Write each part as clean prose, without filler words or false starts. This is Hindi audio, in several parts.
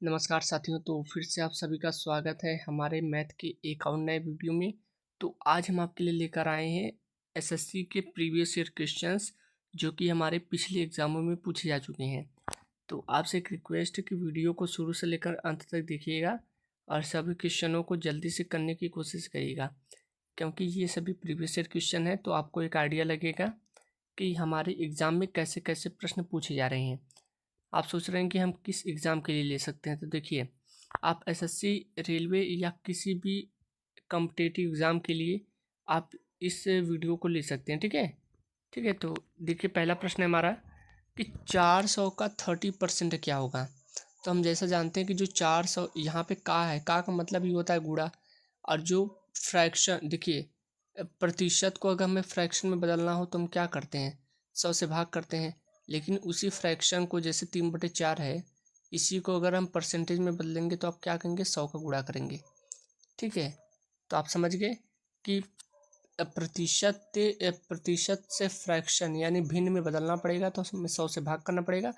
नमस्कार साथियों। तो फिर से आप सभी का स्वागत है हमारे मैथ के एक और नए वीडियो में। तो आज हम आपके लिए लेकर आए हैं एसएससी के प्रीवियस ईयर क्वेश्चंस जो कि हमारे पिछले एग्जामों में पूछे जा चुके हैं। तो आपसे एक रिक्वेस्ट है कि वीडियो को शुरू से लेकर अंत तक देखिएगा और सभी क्वेश्चनों को जल्दी से करने की कोशिश करिएगा, क्योंकि ये सभी प्रीवियस ईयर क्वेश्चन है तो आपको एक आइडिया लगेगा कि हमारे एग्ज़ाम में कैसे कैसे प्रश्न पूछे जा रहे हैं। आप सोच रहे हैं कि हम किस एग्ज़ाम के लिए ले सकते हैं, तो देखिए आप एसएससी, रेलवे या किसी भी कॉम्पिटिटिव एग्ज़ाम के लिए आप इस वीडियो को ले सकते हैं। ठीक है। तो देखिए पहला प्रश्न है हमारा कि 400 का 30% क्या होगा। तो हम जैसा जानते हैं कि जो 400 यहाँ पे का है, का मतलब ही होता है गुणा, और जो फ्रैक्शन देखिए प्रतिशत को अगर हमें फ्रैक्शन में बदलना हो तो हम क्या करते हैं, 100 से भाग करते हैं। लेकिन उसी फ्रैक्शन को जैसे 3/4 है, इसी को अगर हम परसेंटेज में बदलेंगे तो आप क्या करेंगे, 100 का गुणा करेंगे। ठीक है। तो आप समझ गए कि प्रतिशत से फ्रैक्शन यानी भिन्न में बदलना पड़ेगा तो उसमें 100 से भाग करना पड़ेगा,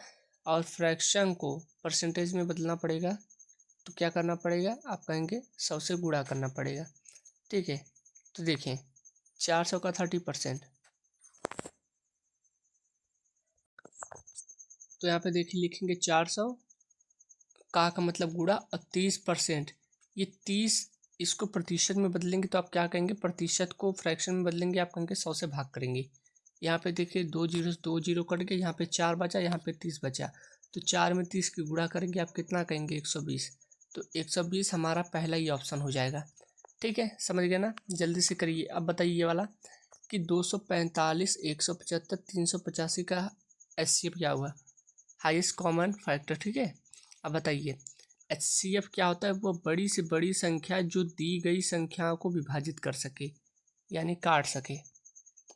और फ्रैक्शन को परसेंटेज में बदलना पड़ेगा तो क्या करना पड़ेगा, आप कहेंगे 100 से गुणा करना पड़ेगा। ठीक है। तो देखें 400 का 30%, तो यहाँ पे देखिए लिखेंगे 400 का मतलब गुणा और 30%। ये 30 इसको प्रतिशत में बदलेंगे तो आप क्या कहेंगे, प्रतिशत को फ्रैक्शन में बदलेंगे आप कहेंगे 100 से भाग करेंगे। यहाँ पे देखिए 2 जीरो कट गए, यहाँ पे 4 बचा, यहाँ पे 30 बचा, तो 4 में 30 की गुणा करेंगे आप कितना कहेंगे, 120। तो 120 हमारा पहला ही ऑप्शन हो जाएगा। ठीक है, समझ गए ना। जल्दी से करिए। अब बताइए ये वाला कि 245, 175, 385 का HCF क्या हुआ, हाईएस्ट कॉमन फैक्टर। ठीक है। अब बताइए HCF क्या होता है, वो बड़ी से बड़ी संख्या जो दी गई संख्याओं को विभाजित कर सके यानी काट सके।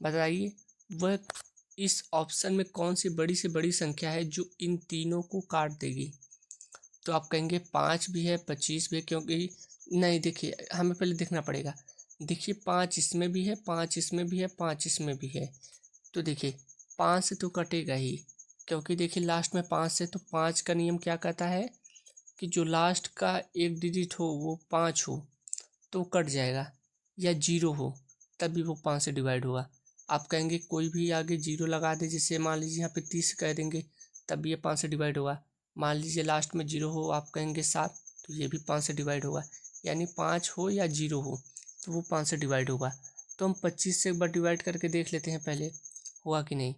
बताइए वह इस ऑप्शन में कौन सी बड़ी से बड़ी संख्या है जो इन तीनों को काट देगी। तो आप कहेंगे 5 भी है, 25 भी है, क्योंकि नहीं देखिए हमें पहले देखना पड़ेगा। देखिए 5 इसमें भी है, 5 इसमें भी है, 5 इसमें भी है, तो देखिए 5 से तो कटेगा ही, क्योंकि देखिए लास्ट में 5 से, तो 5 का नियम क्या कहता है कि जो लास्ट का एक डिजिट हो वो 5 हो तो कट जाएगा, या 0 हो तभी वो 5 से डिवाइड होगा। आप कहेंगे कोई भी आगे 0 लगा दे, जैसे मान लीजिए यहाँ पे 30 कह देंगे तब ये 5 से डिवाइड होगा। मान लीजिए लास्ट में 0 हो, आप कहेंगे 7, तो ये भी 5 से डिवाइड होगा। यानी 5 हो या 0 हो तो वो 5 से डिवाइड होगा। तो हम 25 से एक बार डिवाइड करके देख लेते हैं पहले हुआ कि नहीं।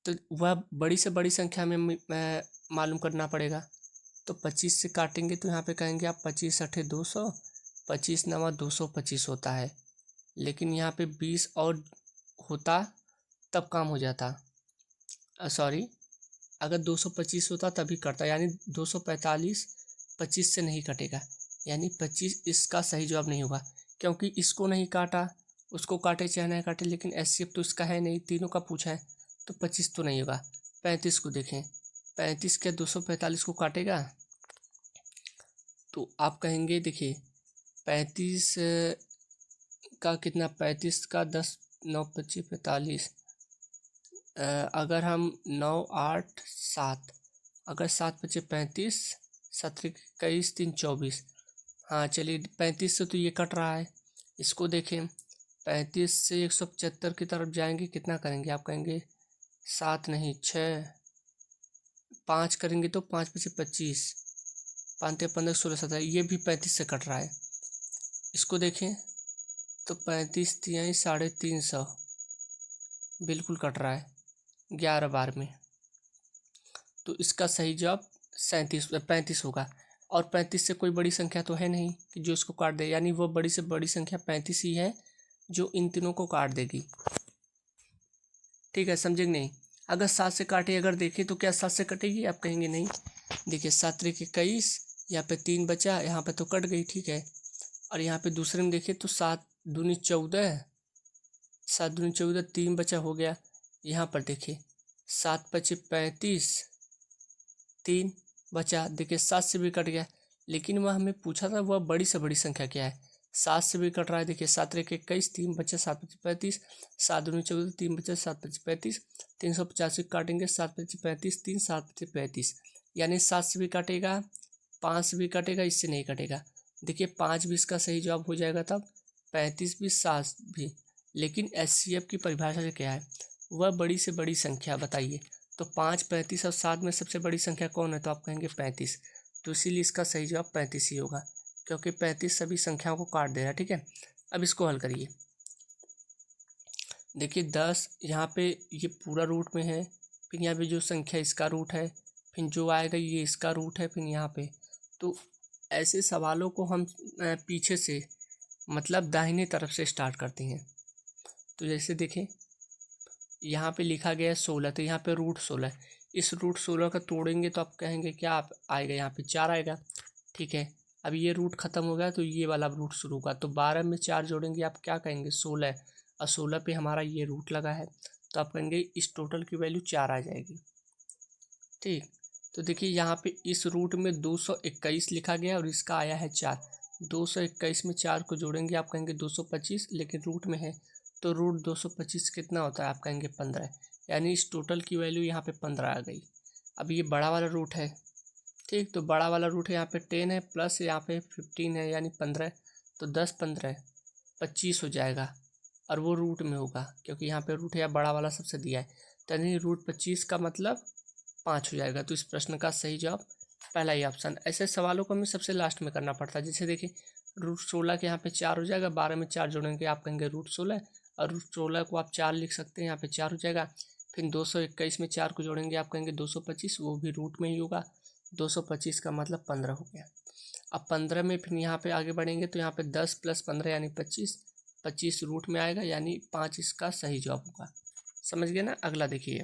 तो वह बड़ी से बड़ी संख्या में मालूम करना पड़ेगा। तो 25 से काटेंगे तो यहाँ पे कहेंगे आप 25 अठे 200, 25 नवा 225 होता है। लेकिन यहाँ पे 20 और होता तब काम हो जाता, सॉरी, अगर 225 होता तभी कटता, यानी 245 25 से नहीं कटेगा, यानी 25 इसका सही जवाब नहीं होगा, क्योंकि इसको नहीं काटा, उसको काटे चाहे नहीं काटे, लेकिन HCF तो इसका है नहीं, तीनों का पूछा है, तो 25 तो नहीं होगा। 35 को देखें, 35 क्या 245 को काटेगा, तो आप कहेंगे देखिए 35 का कितना, 35 का 10, 9 25 45, अगर हम 9 8 7, अगर 7 बचे 35, 7 21 3 24, हाँ चलिए 35 से तो ये कट रहा है, इसको देखें 35 से 175 की तरफ जाएंगे कितना करेंगे, आप कहेंगे 7 नहीं 6, 5 करेंगे तो 5 बचे 25, 5 15 16 17, ये भी 35 से कट रहा है। इसको देखें तो 35 तिहाई 350, बिल्कुल कट रहा है 11 बार में। तो इसका सही जवाब 35 होगा, और 35 से कोई बड़ी संख्या तो है नहीं कि जो इसको काट दे, यानी वो बड़ी से बड़ी संख्या 35 ही है जो इन तीनों को काट देगी। ठीक है, समझेंगे नहीं। अगर 7 से काटे अगर देखें तो क्या 7 से कटेगी, आप कहेंगे नहीं। देखिए 7 3 21, यहाँ पे 3 बचा, यहाँ पे तो कट गई। ठीक है, और यहाँ पे दूसरे में देखिए तो 7 दूनी 14, 7 दूनी 14, 3 बचा हो गया। यहाँ पर देखिए 7 बचे 35, 3 बचा, देखिए 7 से भी कट गया, लेकिन वह हमें पूछा था वह बड़ी से बड़ी संख्या क्या है, 7 से भी कट रहा है। देखिए 7 3 21, 3 बचा, 7 5 35, 7 दूनी 14, 3 बचा, 7 5 35, 385 काटेंगे, 7 5 35, 3 7 5 35, यानी 7 से भी काटेगा, 5 भी कटेगा, इससे नहीं कटेगा। देखिए 5 भी इसका सही जवाब हो जाएगा, तब 35 भी 7 भी। लेकिन एचसीएफ की परिभाषा से क्या है, वह बड़ी से बड़ी संख्या बताइए। तो 5, 35 और 7 में सबसे बड़ी संख्या कौन है, तो आप कहेंगे 35। तो इसीलिए इसका सही जवाब 35 ही होगा, क्योंकि 35 सभी संख्याओं को काट दे रहा है। ठीक है, अब इसको हल करिए। देखिए 10 यहाँ पे ये पूरा रूट में है, फिर यहाँ पे जो संख्या इसका रूट है, फिर जो आएगा ये इसका रूट है, फिर यहाँ पे। तो ऐसे सवालों को हम पीछे से मतलब दाहिने तरफ से स्टार्ट करते हैं। तो जैसे देखें यहाँ पे लिखा गया है 16, तो यहाँ पे रूट 16। इस रूट 16 का तोड़ेंगे तो आप कहेंगे क्या आप आएगा, यहाँ पे 4 आएगा। ठीक है, अब ये रूट ख़त्म हो गया तो ये वाला रूट शुरू होगा, तो 12 में 4 जोड़ेंगे आप क्या कहेंगे 16, और 16 पे हमारा ये रूट लगा है, तो आप कहेंगे इस टोटल की वैल्यू 4 आ जाएगी। ठीक, तो देखिए यहाँ पे इस रूट में 221 लिखा गया और इसका आया है 4। 221 में 4 को जोड़ेंगे आप कहेंगे 225, लेकिन रूट में है तो रूट 225 कितना होता है, आप कहेंगे 15, यानी इस टोटल की वैल्यू यहाँ पे 15 आ गई। अब ये बड़ा वाला रूट है, ठीक, तो बड़ा वाला रूट है यहाँ पे 10 है, प्लस यहाँ पे 15 है यानी 15, तो 10 15 25 हो जाएगा, और वो रूट में होगा क्योंकि यहाँ पे रूट है या बड़ा वाला सबसे दिया है, तो यानी रूट 25 का मतलब 5 हो जाएगा। तो इस प्रश्न का सही जवाब पहला ही ऑप्शन। ऐसे सवालों को हमें सबसे लास्ट में करना पड़ता है। जैसे देखिए रूट 16 के यहाँ पे 4 हो जाएगा, 12 में 4 जोड़ेंगे आप कहेंगे रूट 16, और रूट 16 को आप 4 लिख सकते हैं, यहाँ पे 4 हो जाएगा। फिर 221 में 4 को जोड़ेंगे आप कहेंगे 225, वो भी रूट में ही होगा, 225 का मतलब 15 हो गया। अब 15 में फिर यहाँ पे आगे बढ़ेंगे तो यहाँ पे 10 + 15 यानी 25, 25 रूट में आएगा यानी 5 इसका सही जवाब होगा। समझ गए ना। अगला देखिए,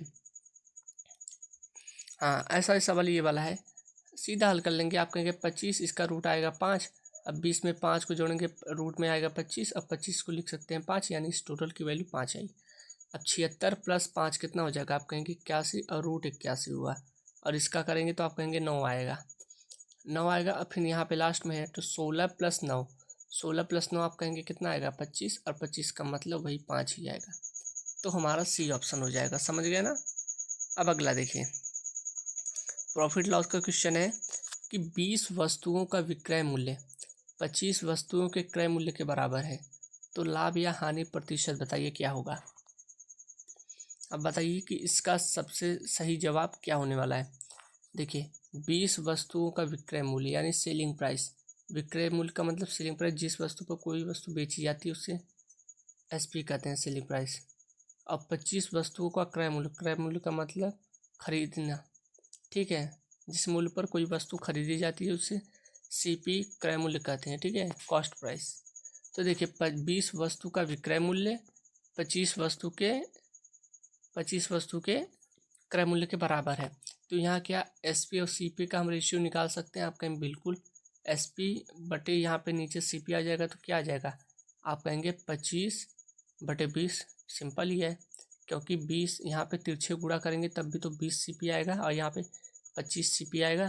हाँ ऐसा ही सवाल ये वाला है, सीधा हल कर लेंगे। आप कहेंगे 25, इसका रूट आएगा 5, अब 20 में 5 को जोड़ेंगे रूट में आएगा 25, अब 25 को लिख सकते हैं 5, यानी इस टोटल की वैल्यू 5 आई। अब 76 + 5 कितना हो जाएगा, आप कहेंगे 81, और रूट 81 हुआ, और इसका करेंगे तो आप कहेंगे 9 आएगा, 9 आएगा। अब फिर यहाँ पे लास्ट में है तो 16 + 9, 16 + 9 आप कहेंगे कितना आएगा 25, और 25 का मतलब वही 5 ही आएगा, तो हमारा सी ऑप्शन हो जाएगा। समझ गए ना। अब अगला देखिए, प्रॉफिट लॉस का क्वेश्चन है कि 20 वस्तुओं का विक्रय मूल्य 25 वस्तुओं के क्रय मूल्य के बराबर है, तो लाभ या हानि प्रतिशत बताइए क्या होगा। अब बताइए कि इसका सबसे सही जवाब क्या होने वाला है। देखिए 20 वस्तुओं का विक्रय मूल्य यानी सेलिंग प्राइस, विक्रय मूल्य का मतलब सेलिंग प्राइस, जिस वस्तु पर कोई वस्तु बेची जाती है उससे एसपी कहते हैं, सेलिंग प्राइस। अब 25 वस्तुओं का क्रय मूल्य, क्रय मूल्य का मतलब खरीदना, ठीक है, जिस मूल्य पर कोई वस्तु खरीदी जाती है उसे सीपी क्रय मूल्य कहते हैं, ठीक है, कॉस्ट प्राइस। तो देखिए 20 वस्तु का विक्रय मूल्य 25 वस्तु के क्रय मूल्य के बराबर है, तो यहाँ क्या एसपी और सीपी का हम रेशियो निकाल सकते हैं। आप कहेंगे बिल्कुल, एसपी बटे यहाँ पे नीचे सीपी आ जाएगा, तो क्या आ जाएगा, आप कहेंगे 25/20, सिंपल ही है, क्योंकि 20 यहाँ पे तिरछे गुणा करेंगे तब भी तो 20 सीपी आएगा, और यहाँ पे 25 सीपी आएगा,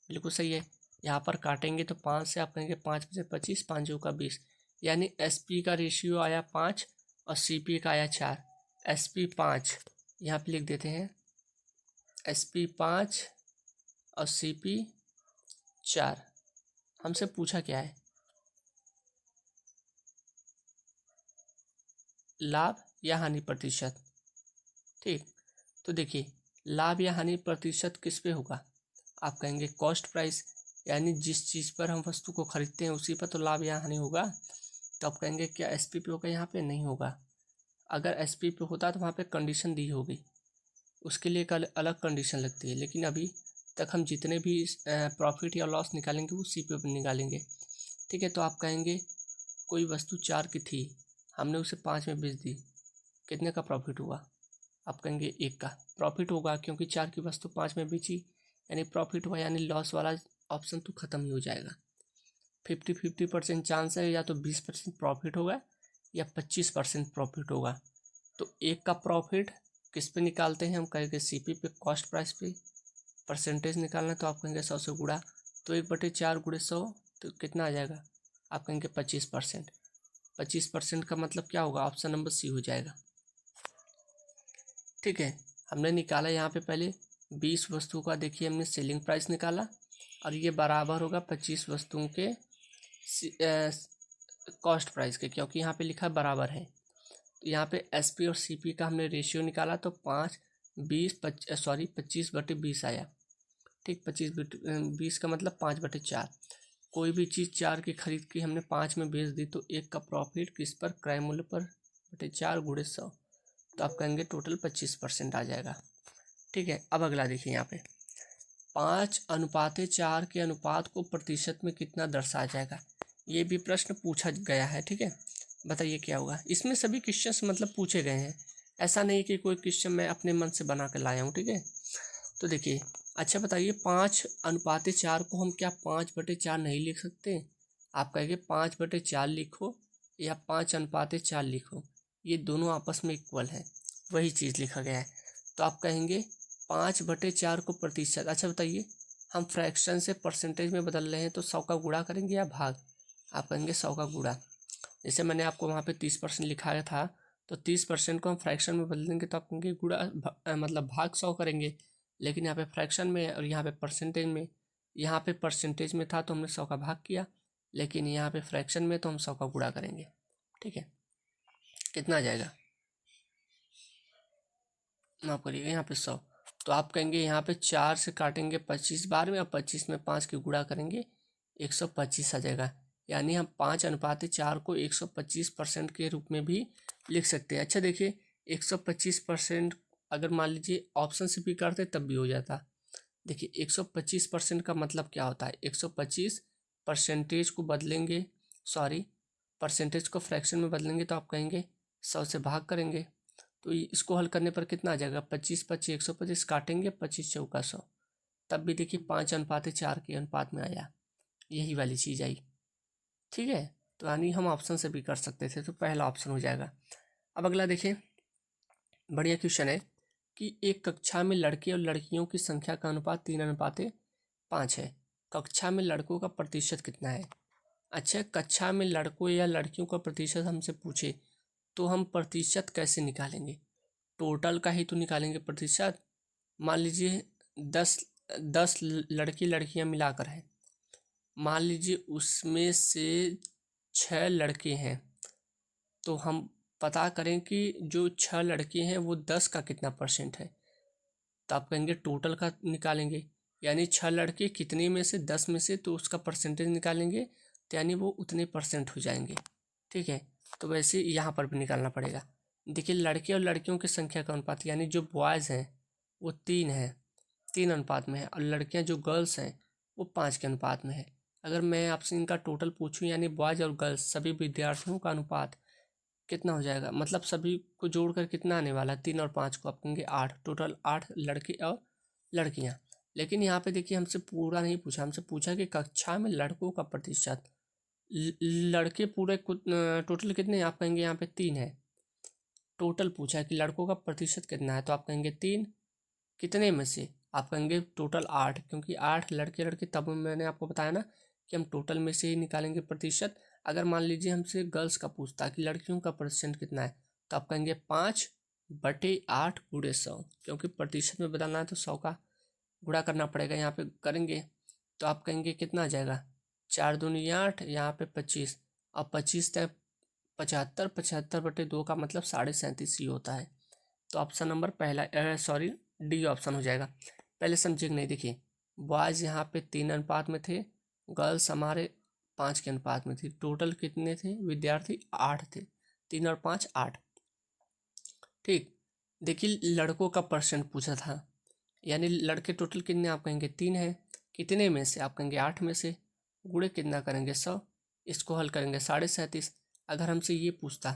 बिल्कुल सही है। यहाँ पर काटेंगे तो 5 से आप कहेंगे 5 में से 25, 5 का 20, यानी एसपी का रेशियो आया 5 और सीपी का आया 4। एसपी 5 यहाँ पे लिख देते हैं, एसपी 5 और सीपी 4। हमसे पूछा क्या है, लाभ या हानि प्रतिशत। ठीक, तो देखिए लाभ या हानि प्रतिशत किस पे होगा, आप कहेंगे कॉस्ट प्राइस, यानी जिस चीज़ पर हम वस्तु को खरीदते हैं उसी पर तो लाभ या हानि होगा। तो आप कहेंगे क्या एसपी पे होगा, यहाँ पे नहीं होगा। अगर एसपी पे होता तो वहाँ पे कंडीशन दी होगी, उसके लिए एक अलग कंडीशन लगती है, लेकिन अभी तक हम जितने भी प्रॉफिट या लॉस निकालेंगे वो सी पे निकालेंगे। ठीक है, तो आप कहेंगे कोई वस्तु 4 की थी, हमने उसे 5 में बेच दी, कितने का प्रॉफिट हुआ, आप कहेंगे 1 का प्रॉफिट होगा, क्योंकि 4 की वस्तु 5 में बेची यानी प्रॉफिट हुआ, यानी लॉस वाला ऑप्शन तो ख़त्म ही हो जाएगा। 50-50% चांस है, या तो 20% प्रॉफिट होगा या 25% प्रॉफिट होगा। तो 1 का प्रॉफिट किस पे निकालते हैं, हम कहेंगे सीपी पे, कॉस्ट प्राइस पे। परसेंटेज निकालना तो आप कहेंगे 100 से गुणा, तो 1/4 × 100 तो कितना आ जाएगा, आप कहेंगे 25%। 25% का मतलब क्या होगा, ऑप्शन नंबर सी हो जाएगा। ठीक है, हमने निकाला यहाँ पे पहले 20 वस्तु का, देखिए हमने सेलिंग प्राइस निकाला, और ये बराबर होगा 25 वस्तुओं के कॉस्ट प्राइस के, क्योंकि यहाँ पे लिखा बराबर है। तो यहाँ पे एसपी और सीपी का हमने रेशियो निकाला तो 25/20 आया। ठीक, 25/20 का मतलब 5/4। कोई भी चीज़ 4 की खरीद की हमने 5 में बेच दी तो 1 का प्रॉफिट किस पर, क्रय मूल्य पर बटे 4 गुणे 100, तो आप कहेंगे टोटल 25% आ जाएगा। ठीक है, अब अगला देखिए यहाँ पे 5:4 के अनुपात को प्रतिशत में कितना दर्शाया जाएगा, ये भी प्रश्न पूछा गया है। ठीक है, बताइए क्या होगा। इसमें सभी क्वेश्चंस मतलब पूछे गए हैं, ऐसा नहीं कि कोई क्वेश्चन मैं अपने मन से बना कर लाया हूँ। ठीक है, तो देखिए, अच्छा बताइए 5:4 को हम क्या 5/4 नहीं लिख सकते? आप कहेंगे 5/4 लिखो या 5:4 लिखो, ये दोनों आपस में इक्वल है, वही चीज़ लिखा गया है। तो आप कहेंगे 5/4 को प्रतिशत। अच्छा बताइए, हम फ्रैक्शन से परसेंटेज में बदल रहे हैं तो 100 का गुणा करेंगे या भाग? आप कहेंगे 100 का गुणा। जैसे मैंने आपको वहाँ पे 30% लिखाया था, तो 30% को हम फ्रैक्शन में बदल देंगे तो आप कहेंगे गुणा मतलब भाग 100 करेंगे। लेकिन यहाँ पे फ्रैक्शन में है और यहाँ पे परसेंटेज में, यहाँ पे परसेंटेज में था तो हमने 100 का भाग किया, लेकिन यहाँ पे फ्रैक्शन में तो हम 100 का गुणा करेंगे। ठीक है, कितना आ जाएगा, माफ करिएगा, यहाँ पे 100। तो आप कहेंगे यहाँ पे 4 से काटेंगे 25 बार में और 25 में 5 की गुणा करेंगे 125 आ जाएगा। यानी हम 5:4 को 125% के रूप में भी लिख सकते हैं। अच्छा देखिए, 125% अगर मान लीजिए ऑप्शन से भी करते तब भी हो जाता। देखिए 125% का मतलब क्या होता है, 125 परसेंटेज को बदलेंगे, सॉरी परसेंटेज को फ्रैक्शन में बदलेंगे तो आप कहेंगे 100 से भाग करेंगे। तो इसको हल करने पर कितना आ जाएगा, 25/25 125, काटेंगे 25×4 100, तब भी देखिए 5:4 के अनुपात में आया, यही वाली चीज़ आई। ठीक है, तो यानी हम ऑप्शन से भी कर सकते थे, तो पहला ऑप्शन हो जाएगा। अब अगला देखिए, बढ़िया क्वेश्चन है कि एक कक्षा में लड़के और लड़कियों की संख्या का अनुपात 3:5 है, कक्षा में लड़कों का प्रतिशत कितना है? अच्छा, कक्षा में लड़कों या लड़कियों का प्रतिशत हमसे पूछे तो हम प्रतिशत कैसे निकालेंगे? टोटल का ही तो निकालेंगे प्रतिशत। मान लीजिए 10 लड़की लड़कियां मिलाकर हैं, मान लीजिए उसमें से 6 लड़के हैं, तो हम पता करें कि जो 6 लड़के हैं वो 10 का कितना परसेंट है, तो आप कहेंगे टोटल का निकालेंगे, यानी 6 लड़के कितने में से 10 में से, तो उसका परसेंटेज निकालेंगे, तो यानी वो उतने परसेंट हो जाएंगे। ठीक है, तो वैसे यहाँ पर भी निकालना पड़ेगा। देखिए लड़के और लड़कियों की संख्या का अनुपात, यानी जो बॉयज़ हैं वो 3 है, 3 अनुपात में है, और लड़कियाँ जो गर्ल्स हैं वो 5 के अनुपात में है। अगर मैं आपसे इनका टोटल पूछूं, यानी बॉयज़ और गर्ल्स सभी विद्यार्थियों का अनुपात कितना हो जाएगा, मतलब सभी को जोड़कर कितना आने वाला है, 3 और 5 को आप कहेंगे 8, टोटल 8 लड़के और लड़कियां। लेकिन यहाँ पे देखिए हमसे पूरा नहीं पूछा, हमसे पूछा कि कक्षा में लड़कों का प्रतिशत। लड़के पूरे टोटल कितने हैं, आप कहेंगे यहाँ पे 3 है। टोटल पूछा है कि लड़कों का प्रतिशत कितना है, तो आप कहेंगे 3, कितने में से, आप कहेंगे टोटल 8, क्योंकि 8 लड़के लड़के, तब मैंने आपको बताया ना कि हम टोटल में से ही निकालेंगे प्रतिशत। अगर मान लीजिए हमसे गर्ल्स का पूछता है कि लड़कियों का परसेंट कितना है, तो आप कहेंगे 5/8 गुणे 100, क्योंकि प्रतिशत में बदलना है तो 100 का गुणा करना पड़ेगा, यहाँ पे करेंगे तो आप कहेंगे कितना आ जाएगा, 4 दूनी 8, यहाँ पे 25, और 25 तय 75, 75/2 का मतलब 37.5 ही होता है। तो ऑप्शन नंबर पहला, सॉरी डी ऑप्शन हो जाएगा। पहले समझिए कि नहीं, देखिए बॉयज़ यहाँ पे 3 अनुपात में थे, गर्ल्स हमारे 5 के अनुपात में थी, टोटल कितने थे विद्यार्थी, 8 थे, 3 और 5 8। ठीक, देखिए लड़कों का परसेंट पूछा था, यानी लड़के टोटल कितने, आप कहेंगे 3 है, कितने में से, आप कहेंगे 8 में से, गुणे कितना करेंगे 100, इसको हल करेंगे 37.5। अगर हमसे ये पूछता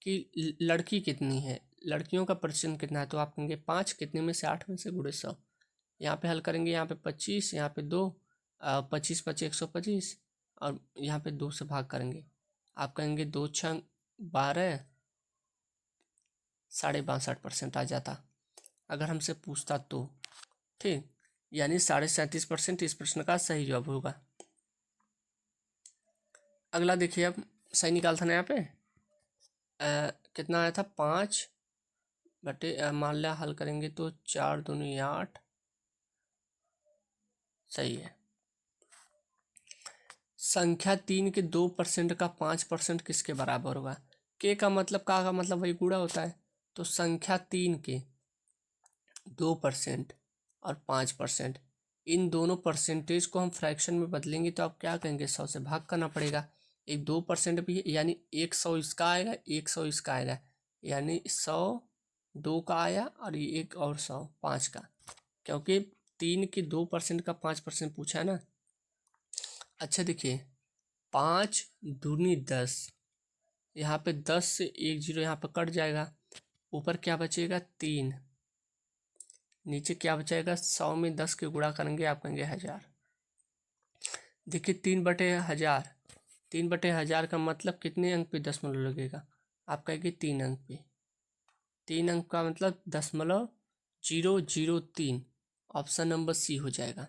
कि लड़की कितनी है, लड़कियों का परसेंट कितना है, तो आप कहेंगे 5, कितने में से, 8 में से, गुणे 100। यहाँ पे हल करेंगे, यहाँ पे 25, यहाँ पे 2, 25/25 125, और यहाँ पे 2 से भाग करेंगे, आप कहेंगे 2×6 12, 62.5% आ जाता अगर हमसे पूछता तो। ठीक, यानी 37.5% इस प्रश्न का सही जवाब होगा। अगला देखिए, अब सही निकालता ना यहाँ पे कितना आया था, 5 बटे मान लिया हल करेंगे तो 4 दूनी 8, सही है। संख्या 3 के 2% का 5% किसके बराबर होगा। के का मतलब का मतलब वही गुणा होता है। तो संख्या 3 के 2% और 5%, इन दोनों परसेंटेज को हम फ्रैक्शन में बदलेंगे तो आप क्या कहेंगे, 100 से भाग करना पड़ेगा। एक 2% भी है, यानी 100 इसका आएगा, 100 इसका आएगा, यानी 100 2 का आया और ये एक और 100 5 का, क्योंकि 3 के 2% का 5% पूछा है ना। अच्छा देखिए, 5 दूनी 10, यहाँ पे 10 से एक जीरो यहाँ पर कट जाएगा, ऊपर क्या बचेगा 3, नीचे क्या बचेगा 100 में 10 के गुणा करेंगे आप कहेंगे 1000। देखिए 3/1000, 3/1000 का मतलब कितने अंक पे दशमलव लगेगा, आप कहेंगे 3 अंक पे। 3 अंक का मतलब 0.003, ऑप्शन नंबर सी हो जाएगा।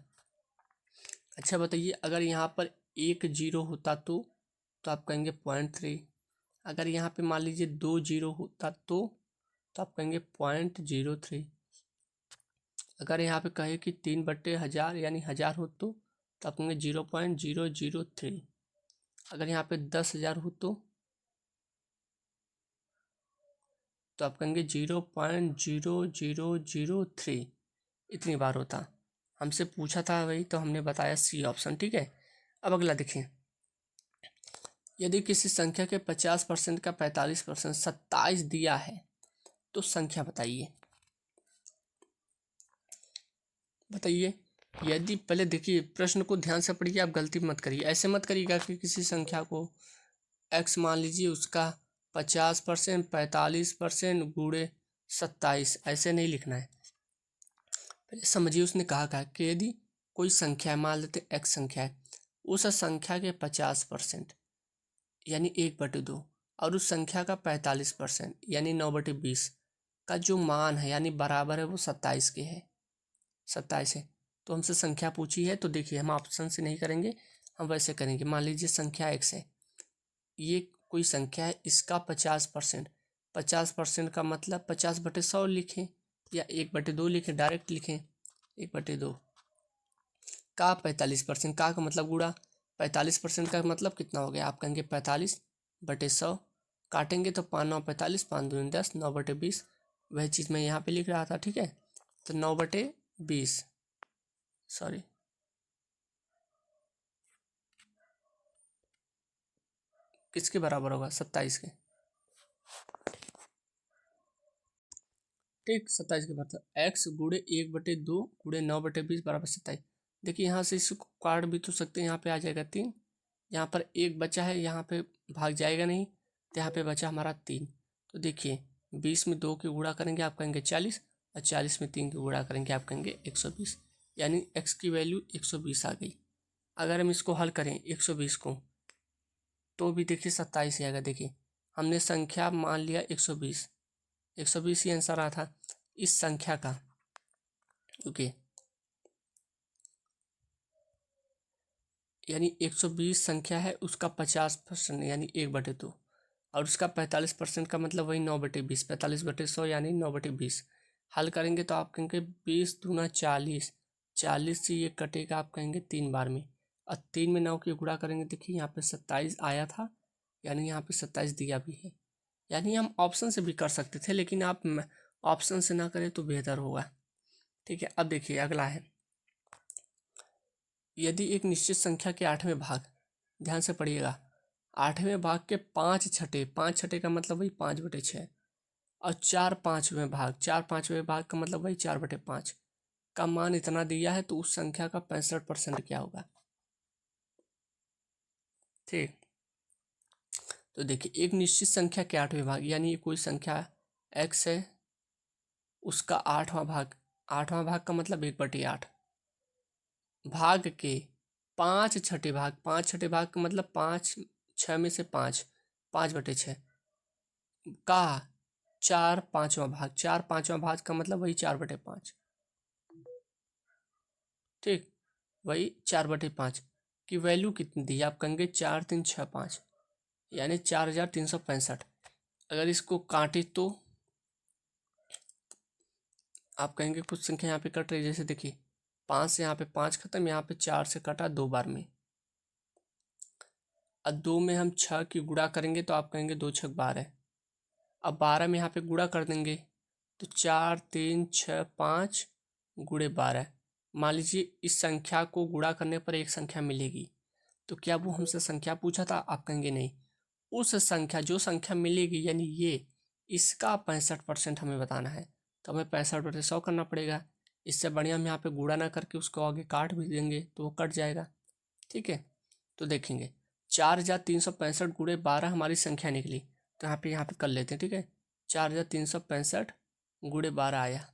अच्छा बताइए, अगर यहाँ पर 1 जीरो होता तो आप कहेंगे 0.3। अगर यहाँ पे मान लीजिए 2 जीरो होता तो आप कहेंगे 0.03। अगर यहाँ पे कहे कि 3/1000 यानी 1000 हो तो आप कहेंगे 0.003। अगर यहाँ पे 10,000 हो तो आप कहेंगे 0.0003, इतनी बार होता। हमसे पूछा था वही तो हमने बताया सी ऑप्शन, ठीक है। अब अगला देखिए, यदि किसी संख्या के 50% का 45% 27 दिया है तो संख्या बताइए। बताइए, यदि, पहले देखिए प्रश्न को ध्यान से पढ़िए, आप गलती मत करिए, ऐसे मत करिएगा कि किसी संख्या को एक्स मान लीजिए, उसका 50% 45% गुणे 27, ऐसे नहीं लिखना है। पहले समझिए उसने कहा कि यदि कोई संख्या है, मान लेते एक्स संख्या है, उस संख्या के 50% यानी 1/2 और उस संख्या का 45% यानी 9/20 का जो मान है यानी बराबर है वो 27 के है, 27 है। तो हमसे संख्या पूछी है, तो देखिए हम ऑप्शन से नहीं करेंगे, हम वैसे करेंगे। मान लीजिए संख्या एक्स है, ये कोई संख्या है, इसका 50%, 50% का मतलब 50/100 लिखें या 1/2 लिखें, डायरेक्ट लिखें 1/2 का 45%, का मतलब गुणा 45% का मतलब कितना हो गया, आप कहेंगे 45/100, काटेंगे तो 5 9 45, 5 दूनी 10, 9/20, वह चीज़ मैं यहाँ पे लिख रहा था, ठीक है। तो 9/20, सॉरी, किसके बराबर होगा, 27 के, ठीक, 27 के बराबर। एक्स गुणे 1/2 गुणे 9/20 बराबर 27। देखिए यहाँ से इसको काट भी तो सकते हैं, यहाँ पे आ जाएगा 3, यहाँ पर एक बचा है, यहाँ पे भाग जाएगा नहीं, तो यहाँ पे बचा हमारा 3। तो देखिए 20 में 2 के गुणा करेंगे आप कहेंगे 40, और 40 में 3 के गुणा करेंगे आप कहेंगे 120, यानी एक्स की वैल्यू 120 आ गई। अगर हम इसको हल करें 120 को, तो भी देखिए 27 ही आएगा। देखिए हमने संख्या मान लिया 120, 120 ही आंसर आ था। इस संख्या का, ओके, यानी 120 संख्या है, उसका 50% यानी 1/2, और उसका 45% का मतलब वही 9/20, 45/100 यानी 9/20। हल करेंगे तो आप कहेंगे 20 दूना 40, 40 से ये कटेगा आप कहेंगे 3 बार में, और 3 में 9 की गुणा करेंगे, देखिए यहाँ पे 27 आया था, यानी यहाँ पे 27 दिया भी है। यानी हम ऑप्शन से भी कर सकते थे, लेकिन आप ऑप्शन से ना करें तो बेहतर होगा, ठीक है। अब देखिए अगला है, यदि एक निश्चित संख्या के 8वें भाग, ध्यान से पढ़िएगा, 8वें भाग के 5/6, 5/6 का मतलब वही 5/6, और 4/5वें भाग, 4/5वें भाग का मतलब वही 4/5 का मान इतना दिया है, तो उस संख्या का 65% क्या होगा, ठीक। तो देखिए एक निश्चित संख्या के 8वें भाग, यानी कोई संख्या एक्स है, उसका 8वां भाग, 8वां भाग का मतलब 1/8, भाग के 5/6 भाग, 5/6 भाग का मतलब 5, 6 में से 5, 5/6 का 4/5वां भाग, 4/5वां भाग का मतलब वही 4/5, ठीक, वही 4/5 की वैल्यू कितनी दी आप कहेंगे 4365, यानी 4365। अगर इसको काटे तो आप कहेंगे कुछ संख्या यहाँ पे कट रही, जैसे देखिए 5 से यहाँ पे 5 खत्म, यहाँ पे 4 से कटा 2 बार में, और 2 में हम 6 की गुणा करेंगे तो आप कहेंगे 2 छक 12। अब 12 में यहाँ पे गुणा कर देंगे तो 4 3 6 5 गुणे 12। मान लीजिए इस संख्या को गुणा करने पर एक संख्या मिलेगी, तो क्या वो हमसे संख्या पूछा था? आप कहेंगे नहीं। उस संख्या, जो संख्या मिलेगी यानी ये, इसका 65% हमें बताना है, तो हमें 65/100 करना पड़ेगा। इससे बढ़िया हम यहाँ पे गुणा ना करके उसको आगे काट भी देंगे तो वो कट जाएगा। ठीक है, तो देखेंगे 4,365 गुणे 12 हमारी संख्या निकली, तो यहाँ पे कर लेते हैं। ठीक है, 4,365 गुणे 12 आया।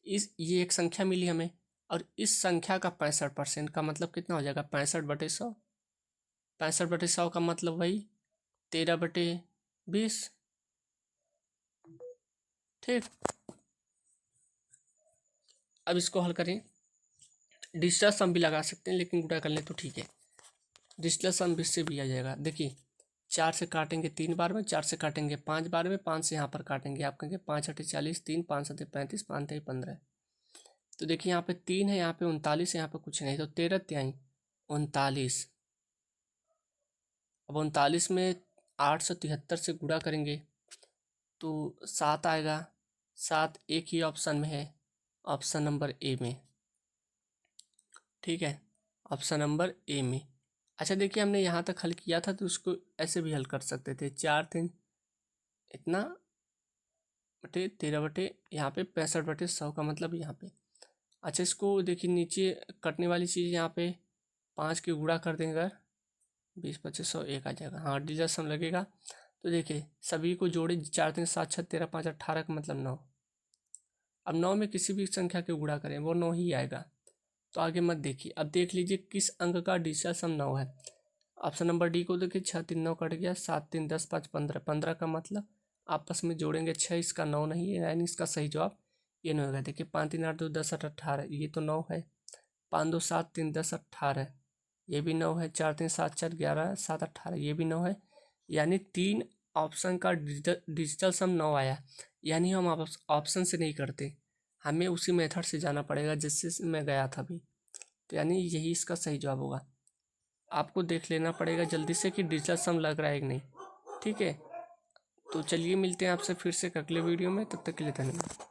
ये एक संख्या मिली हमें, और इस संख्या का 65% का मतलब कितना हो जाएगा? 65/100। 65/100 का मतलब वही 13/20। ठीक, अब इसको हल करें। डिजिटल सम भी लगा सकते हैं, लेकिन गुणा कर लें तो ठीक है। डिजिटल सम इससे भी आ जाएगा। देखिए 4 से काटेंगे 3 बार में, 4 से काटेंगे 5 बार में, 5 से यहाँ पर काटेंगे, आप कहेंगे 5 × 40, 3 5 × 35, 5 × 15। तो देखिए यहाँ पे 3 है, यहाँ पे 39 है, यहाँ पे कुछ नहीं, तो 13 × 39। अब 39 में 873 से गुणा करेंगे तो 7 आएगा। 7 एक ही ऑप्शन में है, ऑप्शन नंबर ए में। ठीक है, ऑप्शन नंबर ए में। अच्छा देखिए, हमने यहाँ तक हल किया था तो उसको ऐसे भी हल कर सकते थे। 4 3 इतना बटे 13 बटे यहाँ पे 65/100 का मतलब यहाँ पे। अच्छा इसको देखिए, नीचे कटने वाली चीज़ यहाँ पे 5 की गुणा कर देंगे अगर, 20 25 100 एक आ जाएगा। हाँ, डिजिटल सम लगेगा। तो देखिए सभी को जोड़े, 4 3 7 6 13 5 18 का मतलब 9। अब 9 में किसी भी संख्या के गुणा करें वो 9 ही आएगा, तो आगे मत देखिए। अब देख लीजिए किस अंक का डिजिटल सम 9 है। ऑप्शन नंबर डी को देखिए, 6 3 9 कट गया, 7 3 10 5 15। 15 का मतलब आपस में जोड़ेंगे 6, इसका 9 नहीं है, यानी इसका सही जवाब ये 9 होगा। देखिए 5 3 8 2 10 8 18, ये तो 9 है। 5 2 7 3 10 18, ये भी 9 है। 4 3 7 4 11 7 18, ये भी 9 है। यानी 3 ऑप्शन का डिजिटल सम 9 आया। यानी हम ऑप्शन से नहीं करते, हमें उसी मेथड से जाना पड़ेगा जिससे मैं गया था अभी। तो यानी यही इसका सही जवाब होगा। आपको देख लेना पड़ेगा जल्दी से कि डिजिटल सम लग रहा है कि नहीं। ठीक है, तो चलिए मिलते हैं आपसे फिर से अगले वीडियो में, तब तक के लिए धन्यवाद।